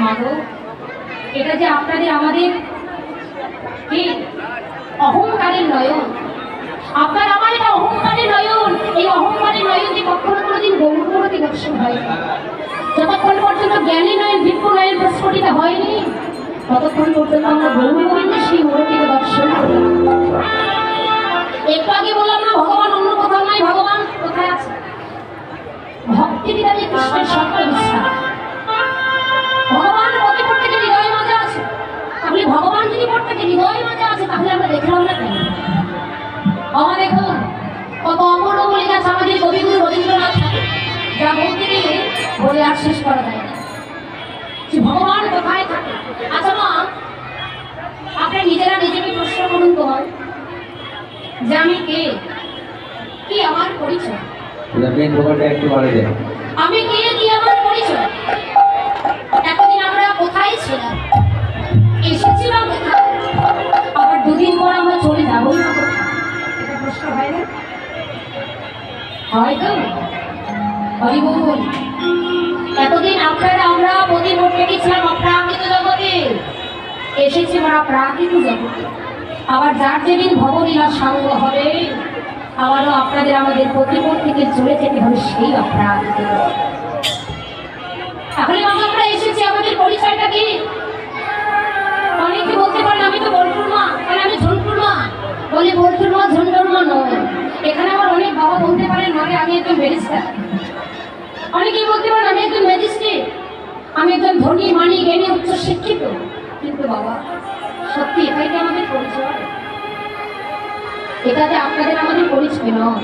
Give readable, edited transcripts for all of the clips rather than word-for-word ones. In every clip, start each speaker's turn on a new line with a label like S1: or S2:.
S1: মাগো, এটা যে আপনাদের আমাদের কি অহংকারের নয়ন, আপনার আমার এটা অহংকারের নয়ন। এই অহংকারের নয়ন যে কখনো কোনোদিন গৌরবতী দর্শন হয়, যতক্ষণ পর্যন্ত জ্ঞানী নয়ন দিব্য নয়ন প্রস্ফুটিত হয়নি, ততক্ষণ পর্যন্ত আমরা গৌরবতীকে সেই মূর্তিকে দর্শন করি। একটু আগে বললাম না, ভগবান অন্য কোথাও নাই, ভগবান কোথায় আছে? ভক্তি বিধানে কৃষ্ণের সত্য বিশ্বাস। ভগবান প্রতি প্রত্যেকে হৃদয় মাঝে আছে। তাহলে ভগবান যদি প্রত্যেকে হৃদয় মাঝে আছে, তাহলে আমরা দেখলাম না কেন? আমার দেখুন কত অমূল্য বলে গেছে আমাদের কবিগুরু রবীন্দ্রনাথ ঠাকুর, যা বলতে গেলে বলে আর শেষ করা যায় না যে ভগবান কোথায় থাকে। আচ্ছা মা, আপনারা নিজেরা নিজেকে প্রশ্ন করুন তো যে আমি কে, কি আমার পরিচয়? আমি কে, কি আমার পরিচয়? এতদিন আমরা কোথায় ছিলাম, এসেছিলাম কোথায়, আবার দুদিন পর আমরা চলে যাবো না কোথায়? এটা প্রশ্ন হয় না? হয়তো হরিবল। এতদিন আপনারা আমরা প্রতিমূর্তি ছিলাম অপ্রাকৃত জগতে, এসেছি আমরা প্রাকৃত জগতে। আবার যার যেদিন ভবলীলা সাঙ্গ হবে, আবারও আপনাদের আমাদের প্রতিমূর্তিকে চলে যেতে হবে সেই অপ্রাকৃত জগতে। তাহলে আমরা এসেছি, আমাদের পরিচয়টা কি? অনেকে বলতে পারেন আমি তো বল্টুর মা, তাহলে আমি ঝন্টুর মা। বলে বল্টুর মা ঝন্টুর মা নয়। এখানে আমার অনেক বাবা বলতে পারেন নয় আমি একজন ব্যারিস্টার, অনেকেই বলতে পারেন আমি একজন ম্যাজিস্ট্রেট, আমি একজন ধনী মানি জ্ঞানী উচ্চ শিক্ষিত। কিন্তু বাবা সত্যি এটাই কি আমাদের পরিচয়? এটা যে আপনাদের আমাদের পরিচয় নয়।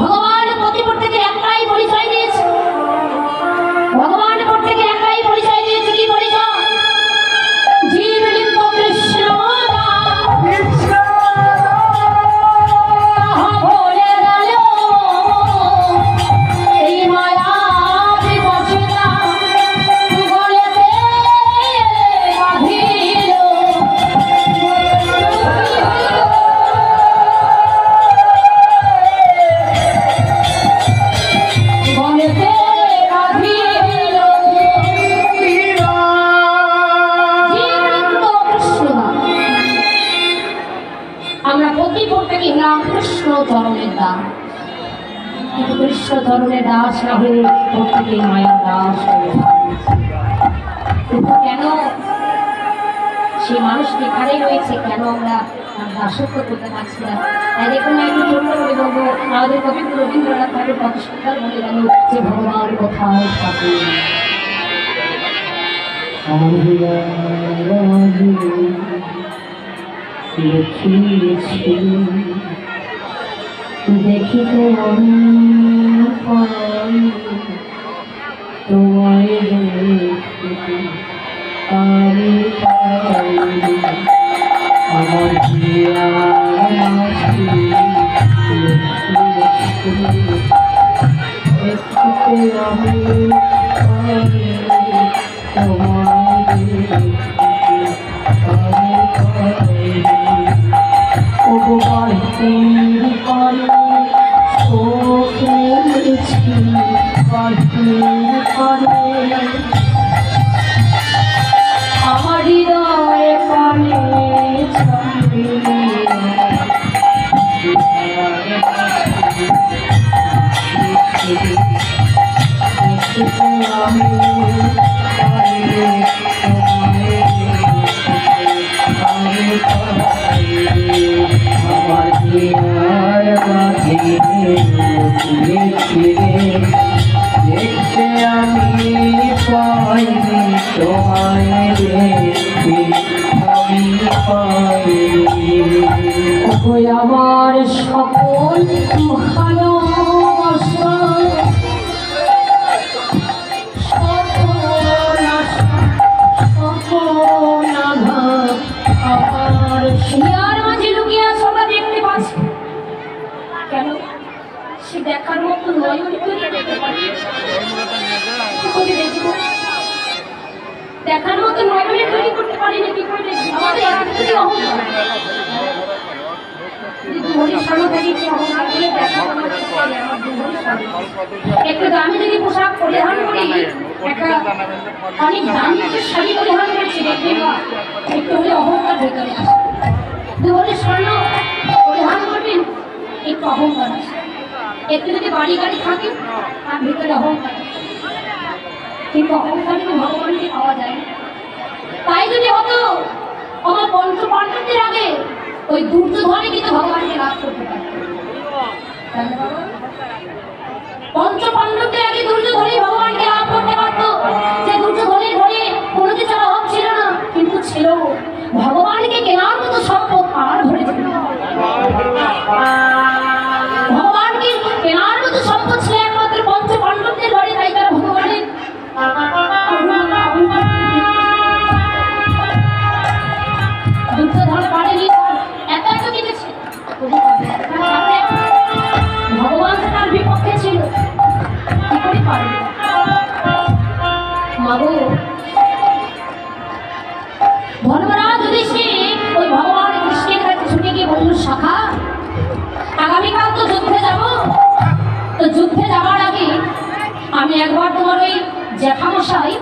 S1: ভগবান প্রত্যেকের একটাই পরিচয় দিয়েছে, ভগবান প্রত্যেকের একটাই পরিচয় দিয়েছে। কি পরিচয়? জীবলিঙ্গ কৃষ্ণ কৃষ্ণ চরণের দাস, কিন্তু কৃষ্ণ চরণের দাস না হয়ে প্রত্যেকে মায়া দাস হয়ে। কিন্তু কেন সেই মানুষটি এখানে রয়েছে, কেন আমরা দাসত্ব করতে পারছি না? দেখুন একটু ছোট্ট করে বলবো, আমাদের কবিগুরু রবীন্দ্রনাথ ঠাকুর কত সুন্দর বলে গেল যে ভগবান কোথায় থাকে। দেখিতে আমি তোমায় আমার আমার হৃদয়ে পানে দেখতে আমি পাইনি তোমায়, আমি পাইনি আমার সকল ভালোবাসা, আমার শিয়ার মাঝে লুকিয়ে সবাই দেখতে পাচ্ছি। কেন সে দেখার মতো নয়, দেখার মতো নয় তৈরি করতে পারি না। কি করে আমাদের একটু দামি যদি পোশাক পরিধান করি, একটা অনেক দামি শাড়ি পরিধান করেছে, দেখবে বা একটু হলে অহংকার ভেতরে আসে। দুপুরে স্বর্ণ পরিধান করবেন, একটু অহংকার আসে। একটু যদি বাড়ি গাড়ি থাকে তার ভিতরে অহংকার আসে। কিন্তু অহংকার কিন্তু ভগবানকে পাওয়া যায় না। তাই যদি হতো আমার পঞ্চ পাণ্ডবদের আগে ওই দুর্যোধনে কিন্তু ভগবানকে লাভ করতে পারে। পঞ্চ পাণ্ডবদের আগে দুর্যোধনই ভগবানকে লাভ করতে পারতো। যে দুর্যোধনের ঘরে কোনো কিছু অভাব ছিল না, কিন্তু ছিল ভগবানকে কেনার মতো সম্পদ আর ধরেছিল। ভগবানকে কেনার মতো সম্পদ ছিল একমাত্র পঞ্চ পাণ্ডবদের ঘরে। তাই তারা ভগবানের দুর্যোধন পারেনি, এত এত কিনেছে, ভগবান তার বিপক্ষে ছিল, কি করে পারবে? মাগো ধর্মরাজ যুধিষ্ঠির ওই ভগবান কৃষ্ণের কাছে ছুটে গিয়ে বলল, শাখা আগামীকাল তো যুদ্ধে যাব, তো যুদ্ধে যাওয়ার আগে আমি একবার তোমার ওই জ্যাঠামশাই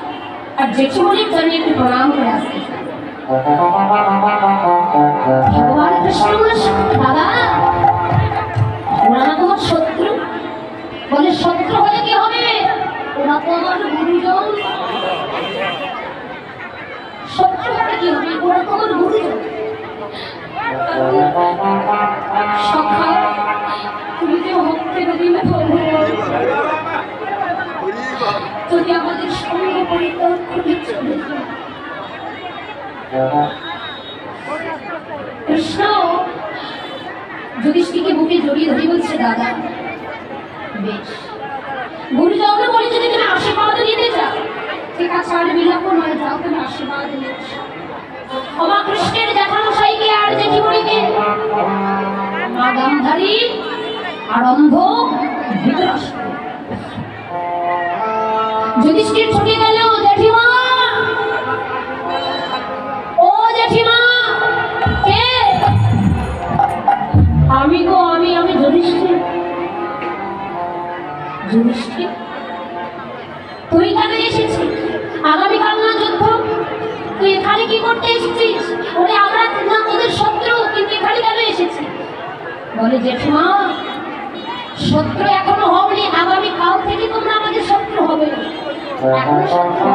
S1: আর জেঠিমণির জন্য একটু প্রণাম করে আসতে চাই। ভগবান কৃষ্ণ দাদা ওরা না তোমার শত্রু? বলে শত্রু হলে কি হবে, ওরা তো আমার গুরুজন। শত্রু হলে কি হবে, ওরা তো আমার গুরুজন। সখা তুমি যে ভক্তের দিলে যদি আমাদের সঙ্গ পরিত্যাগ করে চলে যাও। কৃষ্ণ যুধিষ্ঠিরকে বুকে জড়িয়ে ধরে বলছে, দাদা বেশ গুরুজন বলে যদি তুমি আশীর্বাদ নিতে চাও, ঠিক আছে, আর বিলম্ব নয়, যাও তুমি আশীর্বাদ নিয়ে এসো। আমার কৃষ্ণের জ্যাঠামশাইকে আর জেঠিমণিকে মা গান্ধারী আরম্ভ ভিতরে আসবে। যুধিষ্ঠির ছুটে গেল, জেঠিমা ও জেঠিমা। কে? আমি গো, আমি যুধিষ্ঠির। যুধিষ্ঠির তুই কেন এসেছিস? আগামীকাল না যুদ্ধ, তুই এখানে কি করতে এসেছিস? ওরে আমরা না তোদের শত্রু, কিন্তু এখানে কেন এসেছিস? বলে জেঠিমা শত্রু এখনো হওনি, আগামীকাল থেকে তোমরা আমাদের শত্রু হবে। এখনো শত্রু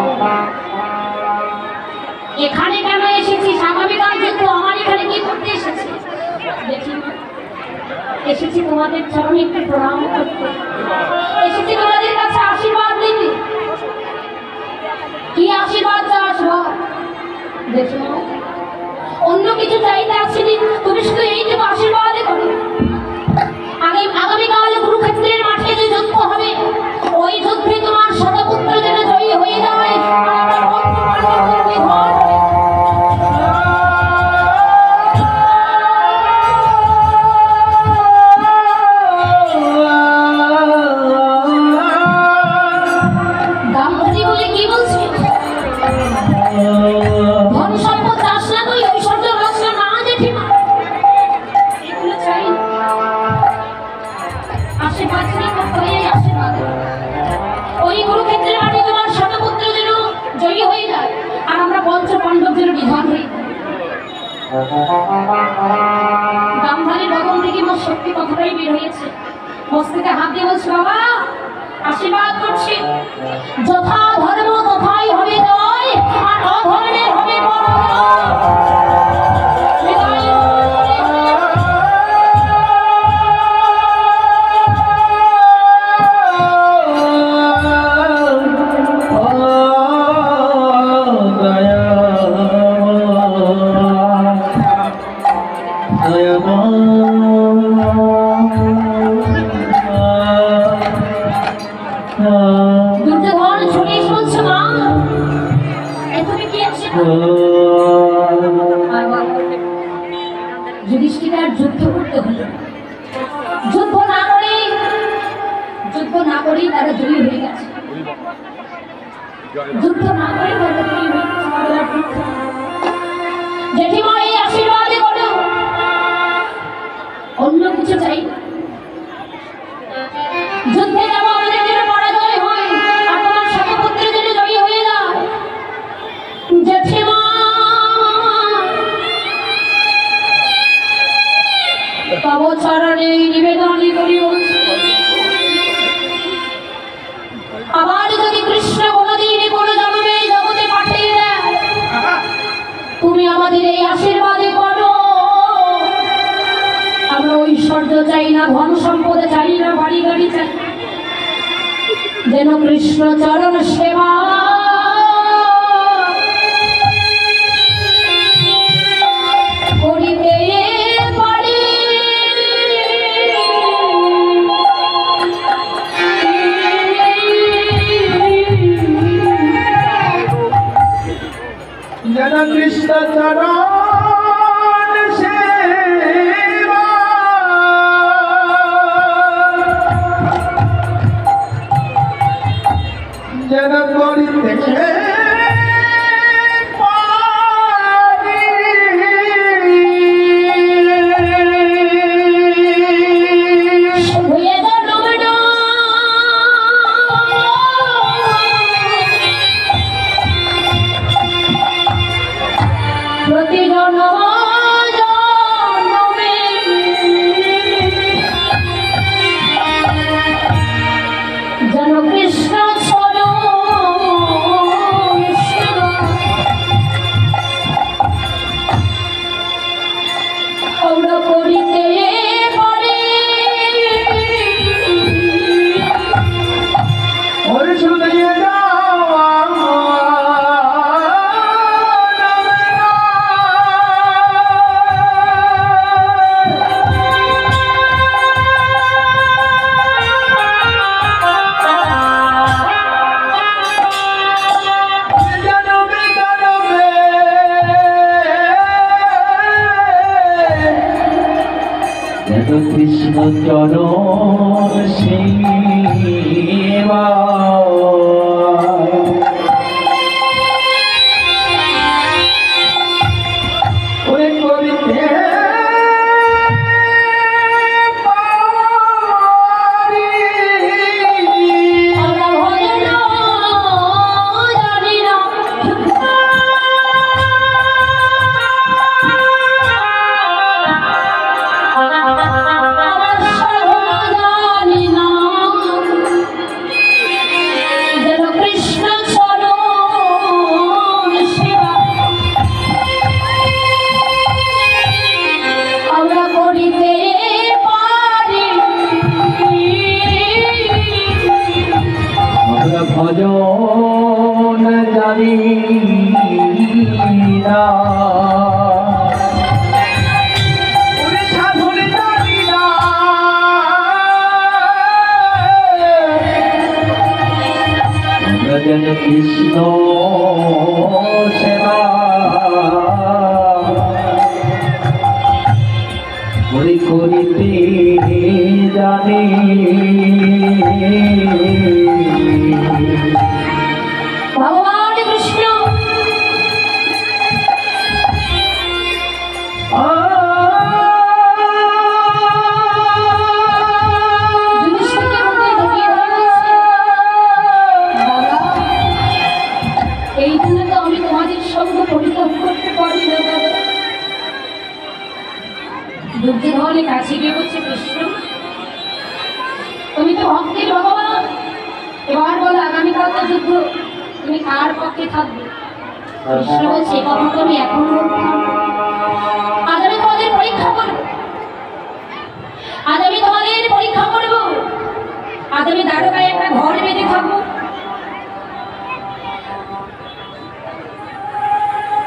S1: এখানে কেন এসেছিস? আগামীকাল যুদ্ধ, আমার এখানে কি করতে এসেছিস? জেঠিমা এসেছি তোমাদের চরণে একটু প্রণাম করতে, এসেছি তোমাদের কাছে আশীর্বাদ নিতে। কি আশীর্বাদ চাস বল? জেঠিমা অন্য কিছু চাইতে আসিনি, তুমি শুধু এইটুকু আশীর্বাদ করো। আগামীকাল কুরুক্ষেত্রের মাঠে যে যুদ্ধ হবে, ওই যুদ্ধে তোমার শতপুত্র যেন জয়ী হয়ে যায়। গান্ধারীর ভগবান থেকে মোর সত্যি কথাটাই বের হয়েছে। মস্তিষ্কে হাত দিয়ে বলছে, বাবা আশীর্বাদ করছি, যথা ধর্ম তথাই হবে জয়, আর অধর্মের হবে দুর্যোধন ছুটে বলছে, মা তুমি কি যুধিষ্ঠির যুদ্ধ করতে হলো। যুদ্ধ না করেই তারা জয়ী হয়ে গেছে। যুদ্ধ না করে তারা জয়ী হয়ে গেছে। জেঠিমা এই আশীর্বাদে করো, অন্য কিছু চাই না। যুদ্ধে যাবো আমাদের যেন পরাজয় হয়, আর তোমার শতপুত্র যেন জয়ী হয়ে যায়। কৃষ্ণ চরণ সেবা করিতে পারি
S2: যেন কৃষ্ণ চরণ সেবা যেন করিতে কৃষ্ণ চরণ সেবা করিতে ভজন জানি না সাধন জানি না যেন কৃষ্ণ সেবা করিতে জানি
S1: ভগবান কৃষ্ণ এই জন্য তো আমি তোমাদের সঙ্গ পরিত্যাগ করতে পারি না দাদা। দুর্যোধনের কাছে গিয়ে বলছে কৃষ্ণ তুমি তো ভক্তের ভগবান, এবার বলো আগামীকাল তো যুদ্ধ, তুমি কার পক্ষে থাকবে? কৃষ্ণ বলছে কথা তো আমি এখন বলবো না। আজ আমি তোমাদের পরীক্ষা করব, আজ আমি তোমাদের পরীক্ষা করব। আজ আমি দ্বারকায় একটা ঘর বেঁধে থাকবো,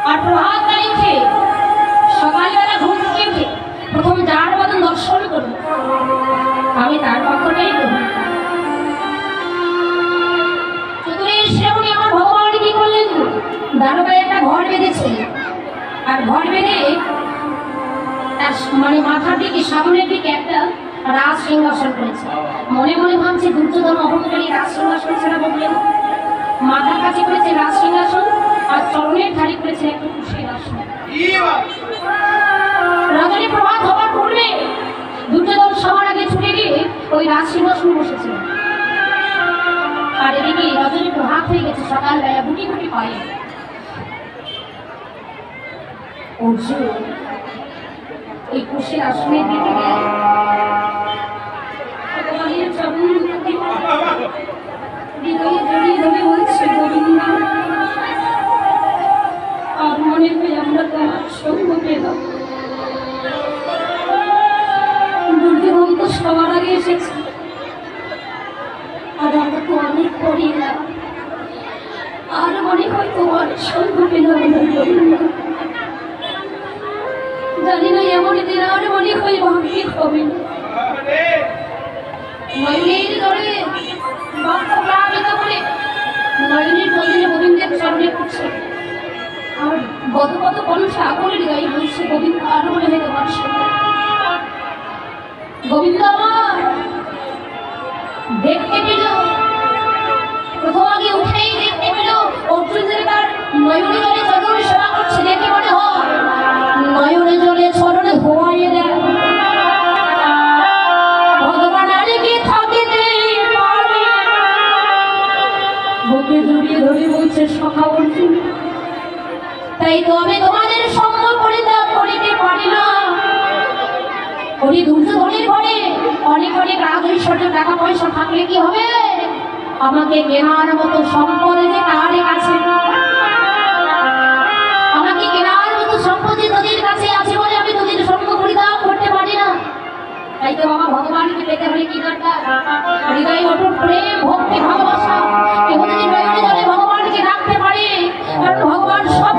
S1: আর প্রভাত তারিখে সকালবেলা ঘুম থেকে উঠে প্রথম যার বদন দর্শন করব, আমি তার পক্ষটাই গ্রহণ করব। চতুরের শ্রাবণী আমার ভগবান কি করলেন? দ্বারকায় একটা ঘর বেঁধেছে, আর ঘর বেঁধে তার মানে মাথার দিকে সামনের দিকে একটা রাজ সিংহাসন করেছে। মনে মনে ভাবছে দুর্যোধন অহংকারী রাজ সিংহাসন ছাড়া বললেন, মাথার কাছে করেছে রাজ সিংহাসন আর চরণের ধারে করেছে একটা কুশের আসন। রজনী প্রভাত হবার পূর্বে দুর্যোধন সবার আগে ছুটে গিয়ে ওই রাজ সিংহাসনে বসেছিল, আর এদিকে রজনী প্রভাত হয়ে গেছে সকালবেলা গুটি গুটি পায়ে। অর্জুন ওই কুশের আসনের দিকে গেল, ভগবানের চরণ হৃদয়ে জড়িয়ে ধরে বলছে গোবিন্দ, আর মনে হয় আমরা তোমার সঙ্গ পেলাম। দুর্যোধন তো সবার আগে এসেছে, আর আমরা তো অনেক পরে এলাম। আর মনে হয় তোমার সঙ্গ পেলাম না গোবিন্দ। জানি না এমন দিন আর মনে হয় ভাবি হবে না। নয়নের ধরে বাক্য প্লাবিত করে নয়নের প্রতিদিনে গোবিন্দের চরণে করছে আর গত কণ্ঠে আকলের গাই বলছে গোবিন্দ আর মনে হয় তোমার সঙ্গ। গোবিন্দ আমার দেখতে পেল, প্রথম আগে উঠেই দেখতে পেল অর্জুন যে তার নয়নে জলে চরণে সেবা করছে। দেখে মনে হয় নয়নে জলে চরণে ধোয়াইয়ে দেয় ভগবান আর কি থাকিতে পারে। বুকে জড়িয়ে ধরে বলছে সখা অর্জুন, তাই তো আমি তোমাদের সঙ্গ পরিত্যাগ করিতে পারি না। ওই দুর্যোধনের ঘরে অনেক অনেক রাজ ঐশ্বর্য টাকা পয়সা থাকলে কি হবে, আমাকে কেনার মতো সম্পদ যে তার কাছে, আমাকে কেনার মতো সম্পদ যে তোদের কাছে আছে বলে আমি তোদের সঙ্গ পরিত্যাগ করতে পারি না। তাই তো বাবা ভগবানকে পেতে হলে কি দরকার, হৃদয়ে অটুট প্রেম ভক্তি ভালোবাসা। কেউ যদি নয়নে জলে ভগবানকে রাখতে পারে, কারণ ভগবান সব